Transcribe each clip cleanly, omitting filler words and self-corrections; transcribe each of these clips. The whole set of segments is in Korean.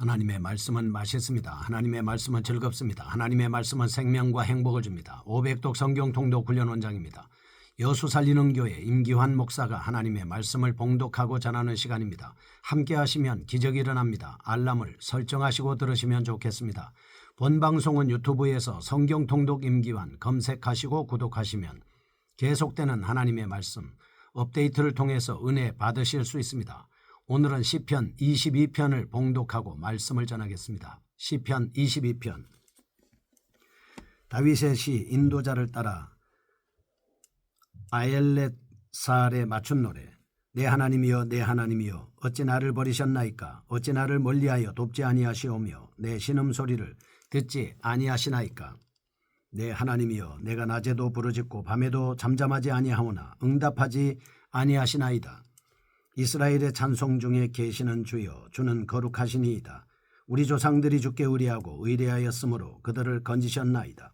하나님의 말씀은 맛있습니다. 하나님의 말씀은 즐겁습니다. 하나님의 말씀은 생명과 행복을 줍니다. 500독 성경 통독 훈련 원장입니다. 여수 살리는 교회 임기환 목사가 하나님의 말씀을 봉독하고 전하는 시간입니다. 함께 하시면 기적이 일어납니다. 알람을 설정하시고 들으시면 좋겠습니다. 본 방송은 유튜브에서 성경 통독 임기환 검색하시고 구독하시면 계속되는 하나님의 말씀 업데이트를 통해서 은혜 받으실 수 있습니다. 오늘은 시편 22편을 봉독하고 말씀을 전하겠습니다. 시편 22편. 다윗의 시 인도자를 따라 아엘렛살에 맞춘 노래. 내 하나님이여 내 하나님이여 어찌 나를 버리셨나이까. 어찌 나를 멀리하여 돕지 아니하시오며 내 신음소리를 듣지 아니하시나이까. 내 하나님이여 내가 낮에도 부르짖고 밤에도 잠잠하지 아니하오나 응답하지 아니하시나이다. 이스라엘의 찬송 중에 계시는 주여 주는 거룩하시니이다. 우리 조상들이 주께 의뢰하고 의뢰하였으므로 그들을 건지셨나이다.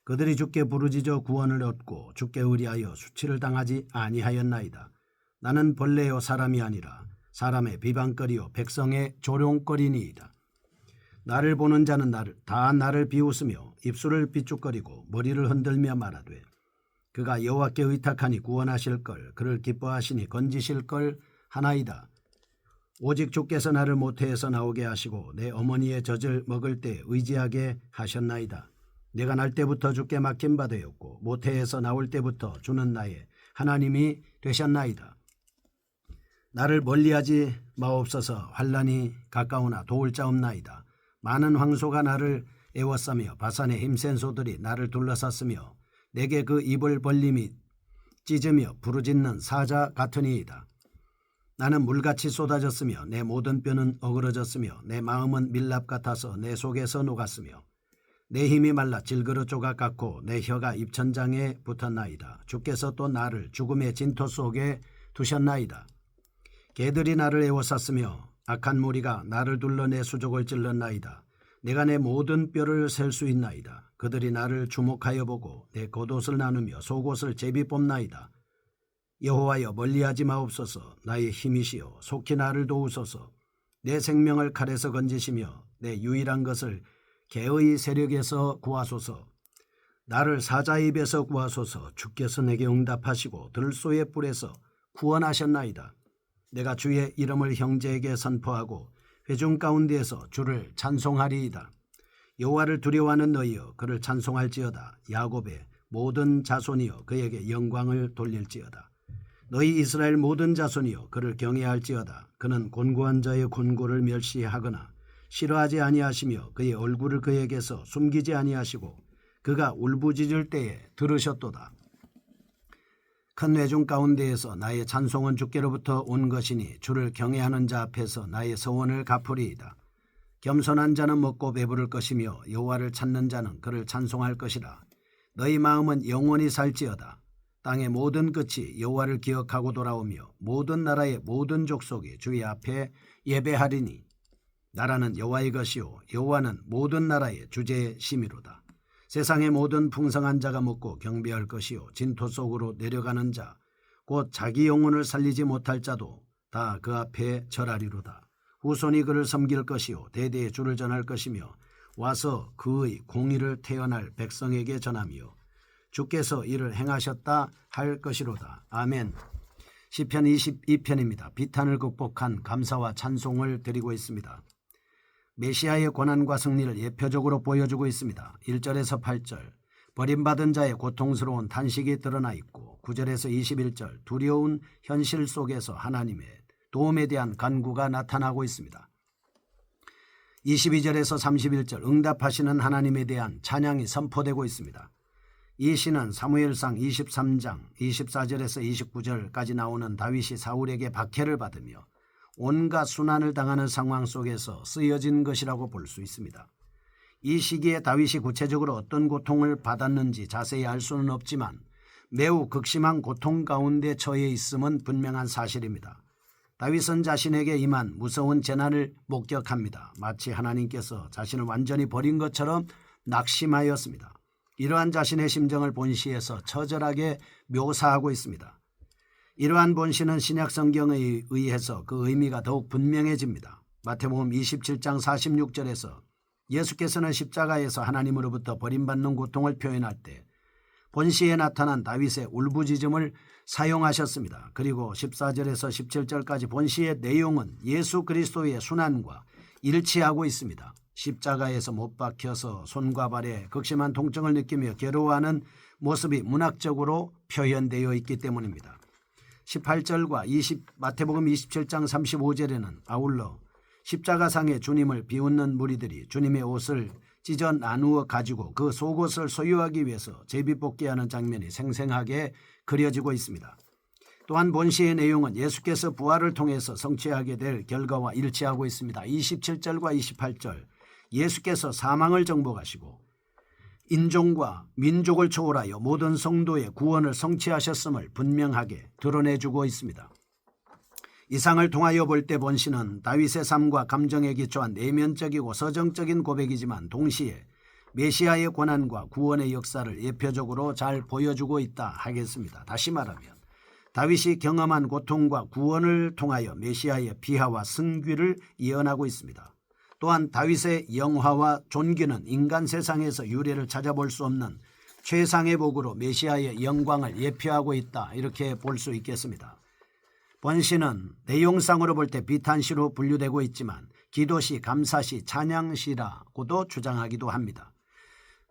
그들이 주께 부르짖어 구원을 얻고 주께 의뢰하여 수치를 당하지 아니하였나이다. 나는 벌레요 사람이 아니라 사람의 비방거리요 백성의 조롱거리니이다. 나를 보는 자는 나를 비웃으며 입술을 비죽거리고 머리를 흔들며 말하되 그가 여호와께 의탁하니 구원하실 걸 그를 기뻐하시니 건지실 걸 하나이다. 오직 주께서 나를 모태에서 나오게 하시고 내 어머니의 젖을 먹을 때 의지하게 하셨나이다. 내가 날 때부터 주께 맡긴 바 되었고 모태에서 나올 때부터 주는 나의 하나님이 되셨나이다. 나를 멀리하지 마옵소서. 환난이 가까우나 도울 자 없나이다. 많은 황소가 나를 애워싸며 바산의 힘센 소들이 나를 둘러쌌으며 내게 그 입을 벌림이 찢으며 부르짖는 사자 같으니이다. 나는 물같이 쏟아졌으며 내 모든 뼈는 어그러졌으며 내 마음은 밀랍 같아서 내 속에서 녹았으며 내 힘이 말라 질그릇 조각 같고 내 혀가 입천장에 붙었나이다. 주께서 또 나를 죽음의 진토 속에 두셨나이다. 개들이 나를 애워쌌으며 악한 무리가 나를 둘러 내 수족을 찔렀나이다. 내가 내 모든 뼈를 셀 수 있나이다. 그들이 나를 주목하여 보고 내 겉옷을 나누며 속옷을 제비 뽑나이다. 여호와여 멀리하지 마옵소서. 나의 힘이시여 속히 나를 도우소서. 내 생명을 칼에서 건지시며 내 유일한 것을 개의 세력에서 구하소서. 나를 사자의 입에서 구하소서. 주께서 내게 응답하시고 들소의 뿔에서 구원하셨나이다. 내가 주의 이름을 형제에게 선포하고 회중 가운데에서 주를 찬송하리이다. 여호와를 두려워하는 너희여 그를 찬송할지어다. 야곱의 모든 자손이여 그에게 영광을 돌릴지어다. 너희 이스라엘 모든 자손이여 그를 경외할지어다. 그는 곤고한 자의 곤고를 멸시하거나 싫어하지 아니하시며 그의 얼굴을 그에게서 숨기지 아니하시고 그가 울부짖을 때에 들으셨도다. 큰 회중 가운데에서 나의 찬송은 주께로부터 온 것이니 주를 경외하는 자 앞에서 나의 서원을 갚으리이다. 겸손한 자는 먹고 배부를 것이며 여호와를 찾는 자는 그를 찬송할 것이라. 너희 마음은 영원히 살지어다. 땅의 모든 끝이 여호와를 기억하고 돌아오며 모든 나라의 모든 족속이 주의 앞에 예배하리니 나라는 여호와의 것이요 여호와는 모든 나라의 주제의 심이로다. 세상의 모든 풍성한 자가 먹고 경배할 것이요 진토 속으로 내려가는 자 곧 자기 영혼을 살리지 못할 자도 다 그 앞에 절하리로다. 후손이 그를 섬길 것이요 대대의 주를 전할 것이며 와서 그의 공의를 태어날 백성에게 전하며 주께서 이를 행하셨다 할 것이로다. 아멘. 시편 22편입니다. 비탄을 극복한 감사와 찬송을 드리고 있습니다. 메시아의 고난과 승리를 예표적으로 보여주고 있습니다. 1절에서 8절 버림받은 자의 고통스러운 탄식이 드러나 있고 9절에서 21절 두려운 현실 속에서 하나님의 도움에 대한 간구가 나타나고 있습니다. 22절에서 31절 응답하시는 하나님에 대한 찬양이 선포되고 있습니다. 이 시는 사무엘상 23장 24절에서 29절까지 나오는 다윗이 사울에게 박해를 받으며 온갖 순환을 당하는 상황 속에서 쓰여진 것이라고 볼 수 있습니다. 이 시기에 다윗이 구체적으로 어떤 고통을 받았는지 자세히 알 수는 없지만 매우 극심한 고통 가운데 처해 있음은 분명한 사실입니다. 다윗은 자신에게 임한 무서운 재난을 목격합니다. 마치 하나님께서 자신을 완전히 버린 것처럼 낙심하였습니다. 이러한 자신의 심정을 본시에서 처절하게 묘사하고 있습니다. 이러한 본시는 신약 성경에 의해서 그 의미가 더욱 분명해집니다. 마태복음 27장 46절에서 예수께서는 십자가에서 하나님으로부터 버림받는 고통을 표현할 때 본시에 나타난 다윗의 울부짖음을 사용하셨습니다. 그리고 14절에서 17절까지 본시의 내용은 예수 그리스도의 순환과 일치하고 있습니다. 십자가에서 못 박혀서 손과 발에 극심한 통증을 느끼며 괴로워하는 모습이 문학적으로 표현되어 있기 때문입니다. 18절과 마태복음 27장 35절에는 아울러 십자가상의 주님을 비웃는 무리들이 주님의 옷을 찢어 나누어 가지고 그 속옷을 소유하기 위해서 제비뽑기하는 장면이 생생하게 그려지고 있습니다. 또한 본시의 내용은 예수께서 부활을 통해서 성취하게 될 결과와 일치하고 있습니다. 27절과 28절 예수께서 사망을 정복하시고 인종과 민족을 초월하여 모든 성도의 구원을 성취하셨음을 분명하게 드러내주고 있습니다. 이상을 통하여 볼 때 본시는 다윗의 삶과 감정에 기초한 내면적이고 서정적인 고백이지만 동시에 메시아의 고난과 구원의 역사를 예표적으로 잘 보여주고 있다 하겠습니다. 다시 말하면 다윗이 경험한 고통과 구원을 통하여 메시아의 비하와 승귀를 예언하고 있습니다. 또한 다윗의 영화와 존귀는 인간 세상에서 유래를 찾아볼 수 없는 최상의 복으로 메시아의 영광을 예표하고 있다 이렇게 볼 수 있겠습니다. 본시는 내용상으로 볼 때 비탄시로 분류되고 있지만 기도시, 감사시, 찬양시라고도 주장하기도 합니다.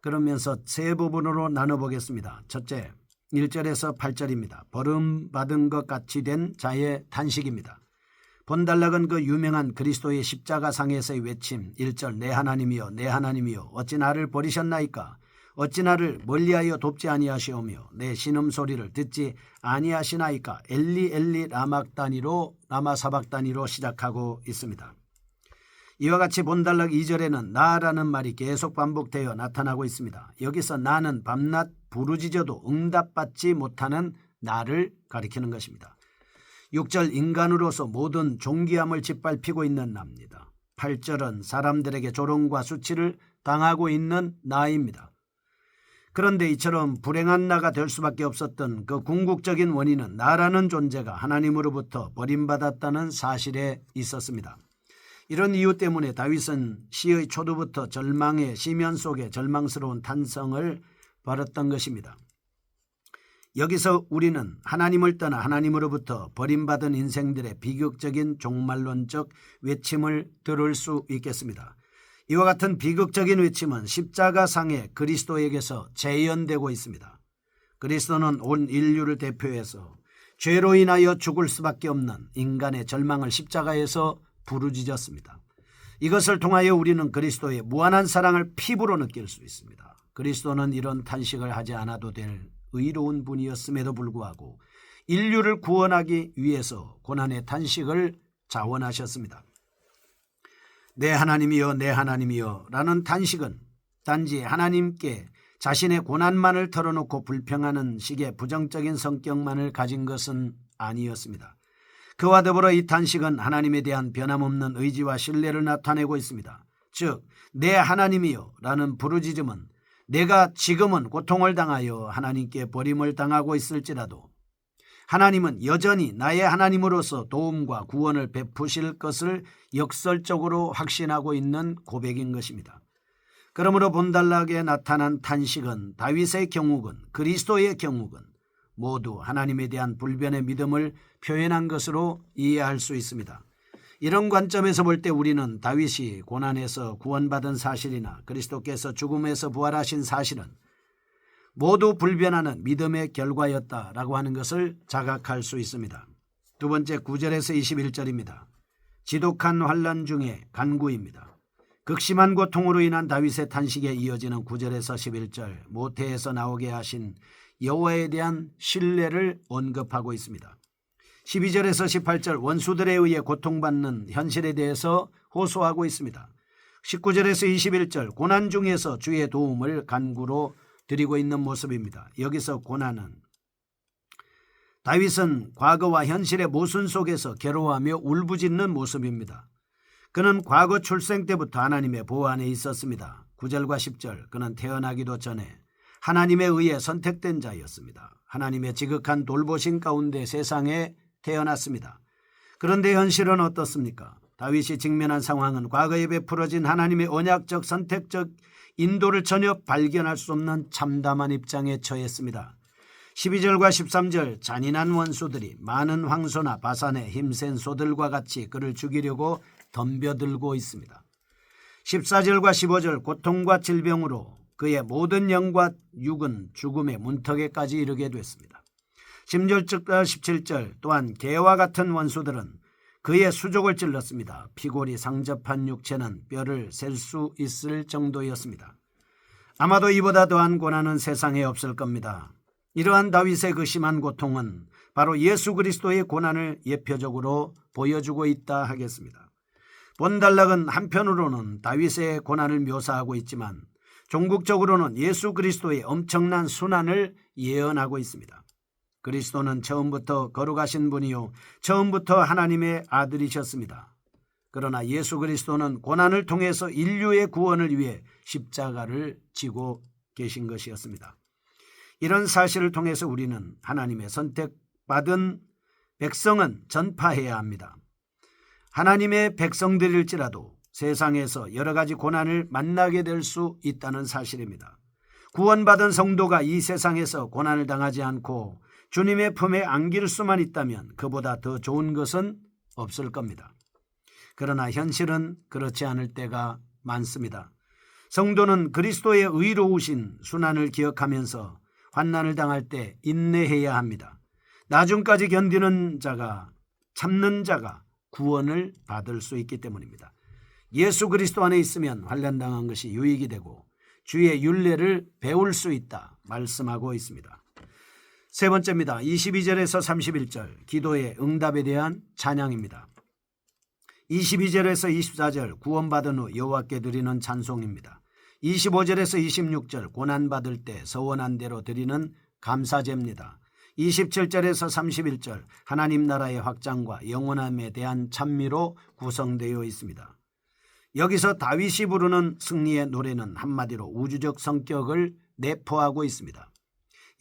그러면서 세 부분으로 나눠보겠습니다. 첫째, 1절에서 8절입니다. 버림받은 것 같이 된 자의 탄식입니다. 본단락은 그 유명한 그리스도의 십자가상에서의 외침 1절 내 하나님이여 내 하나님이여 어찌 나를 버리셨나이까 어찌 나를 멀리하여 돕지 아니하시오며 내 신음소리를 듣지 아니하시나이까 엘리 엘리 라마사박다니로 시작하고 있습니다. 이와 같이 본단락 2절에는 나라는 말이 계속 반복되어 나타나고 있습니다. 여기서 나는 밤낮 부르짖어도 응답받지 못하는 나를 가리키는 것입니다. 6절 인간으로서 모든 존귀함을 짓밟히고 있는 나입니다. 8절은 사람들에게 조롱과 수치를 당하고 있는 나입니다. 그런데 이처럼 불행한 나가 될 수밖에 없었던 그 궁극적인 원인은 나라는 존재가 하나님으로부터 버림받았다는 사실에 있었습니다. 이런 이유 때문에 다윗은 시의 초두부터 절망의 시면 속에 절망스러운 탄성을 벌였던 것입니다. 여기서 우리는 하나님을 떠나 하나님으로부터 버림받은 인생들의 비극적인 종말론적 외침을 들을 수 있겠습니다. 이와 같은 비극적인 외침은 십자가상의 그리스도에게서 재현되고 있습니다. 그리스도는 온 인류를 대표해서 죄로 인하여 죽을 수밖에 없는 인간의 절망을 십자가에서 부르짖었습니다. 이것을 통하여 우리는 그리스도의 무한한 사랑을 피부로 느낄 수 있습니다. 그리스도는 이런 탄식을 하지 않아도 될 의로운 분이었음에도 불구하고 인류를 구원하기 위해서 고난의 탄식을 자원하셨습니다. 내 하나님이여 내 하나님이여 라는 탄식은 단지 하나님께 자신의 고난만을 털어놓고 불평하는 식의 부정적인 성격만을 가진 것은 아니었습니다. 그와 더불어 이 탄식은 하나님에 대한 변함없는 의지와 신뢰를 나타내고 있습니다. 즉 내 하나님이여 라는 부르짖음은 내가 지금은 고통을 당하여 하나님께 버림을 당하고 있을지라도 하나님은 여전히 나의 하나님으로서 도움과 구원을 베푸실 것을 역설적으로 확신하고 있는 고백인 것입니다. 그러므로 본단락에 나타난 탄식은 다윗의 경욱은 그리스도의 경욱은 모두 하나님에 대한 불변의 믿음을 표현한 것으로 이해할 수 있습니다. 이런 관점에서 볼 때 우리는 다윗이 고난에서 구원받은 사실이나 그리스도께서 죽음에서 부활하신 사실은 모두 불변하는 믿음의 결과였다라고 하는 것을 자각할 수 있습니다. 두 번째 9절에서 21절입니다. 지독한 환난 중에 간구입니다. 극심한 고통으로 인한 다윗의 탄식에 이어지는 9절에서 11절 모태에서 나오게 하신 여호와에 대한 신뢰를 언급하고 있습니다. 12절에서 18절 원수들에 의해 고통받는 현실에 대해서 호소하고 있습니다. 19절에서 21절 고난 중에서 주의 도움을 간구로 드리고 있는 모습입니다. 여기서 고난은 다윗은 과거와 현실의 모순 속에서 괴로워하며 울부짖는 모습입니다. 그는 과거 출생 때부터 하나님의 보호 안에 있었습니다. 9절과 10절 그는 태어나기도 전에 하나님에 의해 선택된 자였습니다. 하나님의 지극한 돌보심 가운데 세상에 태어났습니다. 그런데 현실은 어떻습니까? 다윗이 직면한 상황은 과거에 베풀어진 하나님의 언약적 선택적 인도를 전혀 발견할 수 없는 참담한 입장에 처했습니다. 12절과 13절 잔인한 원수들이 많은 황소나 바산의 힘센 소들과 같이 그를 죽이려고 덤벼들고 있습니다. 14절과 15절 고통과 질병으로 그의 모든 영과 육은 죽음의 문턱에까지 이르게 됐습니다. 16절과 17절 또한 개와 같은 원수들은 그의 수족을 찔렀습니다. 피골이 상접한 육체는 뼈를 셀 수 있을 정도였습니다. 아마도 이보다 더한 고난은 세상에 없을 겁니다. 이러한 다윗의 그 심한 고통은 바로 예수 그리스도의 고난을 예표적으로 보여주고 있다 하겠습니다. 본단락은 한편으로는 다윗의 고난을 묘사하고 있지만 종국적으로는 예수 그리스도의 엄청난 순환을 예언하고 있습니다. 그리스도는 처음부터 거룩하신 분이요 처음부터 하나님의 아들이셨습니다. 그러나 예수 그리스도는 고난을 통해서 인류의 구원을 위해 십자가를 지고 계신 것이었습니다. 이런 사실을 통해서 우리는 하나님의 선택받은 백성은 전파해야 합니다. 하나님의 백성들일지라도 세상에서 여러 가지 고난을 만나게 될 수 있다는 사실입니다. 구원받은 성도가 이 세상에서 고난을 당하지 않고 주님의 품에 안길 수만 있다면 그보다 더 좋은 것은 없을 겁니다. 그러나 현실은 그렇지 않을 때가 많습니다. 성도는 그리스도의 의로우신 순환을 기억하면서 환난을 당할 때 인내해야 합니다. 나중까지 견디는 자가 참는 자가 구원을 받을 수 있기 때문입니다. 예수 그리스도 안에 있으면 환난당한 것이 유익이 되고 주의 율례를 배울 수 있다 말씀하고 있습니다. 세 번째입니다. 22절에서 31절 기도의 응답에 대한 찬양입니다. 22절에서 24절 구원받은 후 여호와께 드리는 찬송입니다. 25절에서 26절 고난받을 때 서원한 대로 드리는 감사제입니다. 27절에서 31절 하나님 나라의 확장과 영원함에 대한 찬미로 구성되어 있습니다. 여기서 다윗이 부르는 승리의 노래는 한마디로 우주적 성격을 내포하고 있습니다.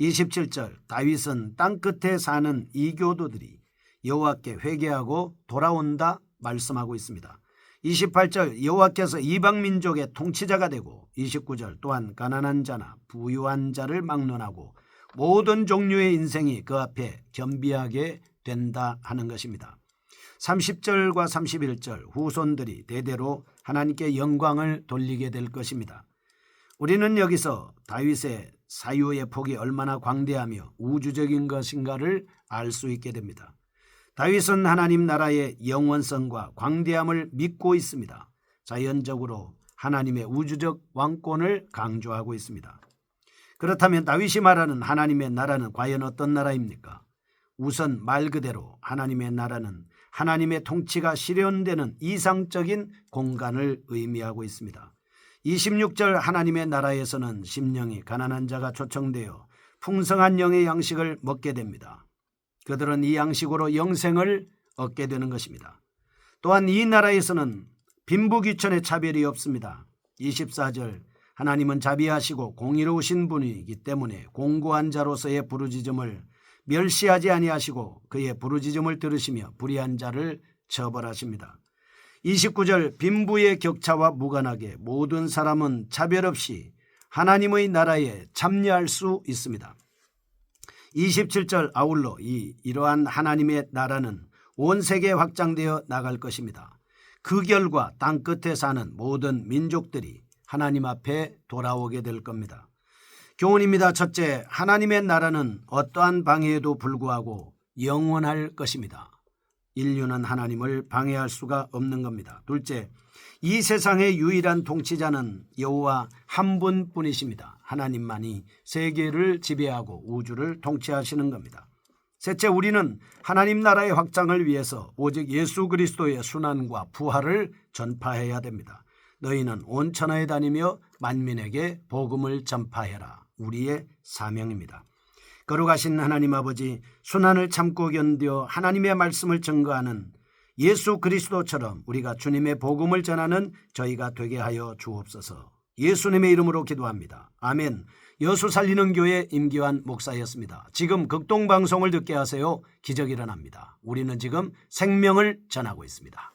27절 다윗은 땅끝에 사는 이교도들이 여호와께 회개하고 돌아온다 말씀하고 있습니다. 28절 여호와께서 이방민족의 통치자가 되고 29절 또한 가난한 자나 부유한 자를 막론하고 모든 종류의 인생이 그 앞에 겸비하게 된다 하는 것입니다. 30절과 31절 후손들이 대대로 하나님께 영광을 돌리게 될 것입니다. 우리는 여기서 다윗의 사유의 폭이 얼마나 광대하며 우주적인 것인가를 알 수 있게 됩니다. 다윗은 하나님 나라의 영원성과 광대함을 믿고 있습니다. 자연적으로 하나님의 우주적 왕권을 강조하고 있습니다. 그렇다면 다윗이 말하는 하나님의 나라는 과연 어떤 나라입니까? 우선 말 그대로 하나님의 나라는 하나님의 통치가 실현되는 이상적인 공간을 의미하고 있습니다. 26절 하나님의 나라에서는 심령이 가난한 자가 초청되어 풍성한 영의 양식을 먹게 됩니다. 그들은 이 양식으로 영생을 얻게 되는 것입니다. 또한 이 나라에서는 빈부귀천의 차별이 없습니다. 24절 하나님은 자비하시고 공의로우신 분이기 때문에 공고한 자로서의 부르짖음을 멸시하지 아니하시고 그의 부르짖음을 들으시며 불의한 자를 처벌하십니다. 29절 빈부의 격차와 무관하게 모든 사람은 차별 없이 하나님의 나라에 참여할 수 있습니다. 27절 아울러 이러한 하나님의 나라는 온 세계에 확장되어 나갈 것입니다. 그 결과 땅끝에 사는 모든 민족들이 하나님 앞에 돌아오게 될 겁니다. 교훈입니다. 첫째, 하나님의 나라는 어떠한 방해에도 불구하고 영원할 것입니다. 인류는 하나님을 방해할 수가 없는 겁니다. 둘째, 이 세상의 유일한 통치자는 여호와 한 분뿐이십니다. 하나님만이 세계를 지배하고 우주를 통치하시는 겁니다. 셋째, 우리는 하나님 나라의 확장을 위해서 오직 예수 그리스도의 순환과 부활을 전파해야 됩니다. 너희는 온 천하에 다니며 만민에게 복음을 전파해라. 우리의 사명입니다. 거룩하신 하나님 아버지, 순환을 참고 견뎌 하나님의 말씀을 증거하는 예수 그리스도처럼 우리가 주님의 복음을 전하는 저희가 되게 하여 주옵소서. 예수님의 이름으로 기도합니다. 아멘. 여수 살리는 교회 임기환 목사였습니다. 지금 극동방송을 듣게 하세요. 기적이 일어납니다. 우리는 지금 생명을 전하고 있습니다.